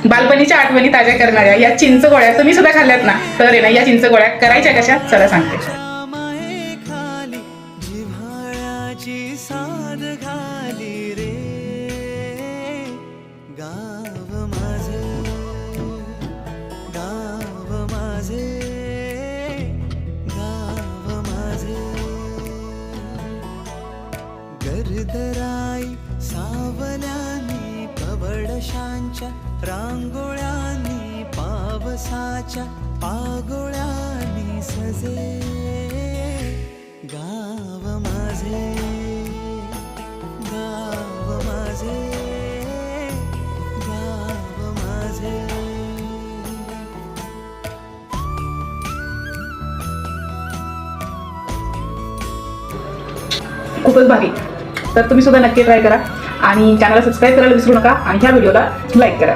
बालपणीच्या आठवणी ताज्या करणाऱ्या या चिंच गोळ्या तुम्ही सुद्धा खाल्ल्यात ना? तर आहे ना, या चिंच गोळ्या करायच्या कशा चला सांगते. साद घाली रे गाव माझे, गाव माझे, गाव माझे. गर्दराई सावल्यानी पवडशांच्या रांगोळ्यांनी पावसाच्या पागोळ्यांनी सजे गाव माझे, गाव माझे, गाव माझे. खूपच भारी. तर तुम्ही सुद्धा नक्की ट्राय करा आणि चॅनलला सबस्क्राईब करायला विसरू नका आणि ह्या व्हिडिओला लाईक करा.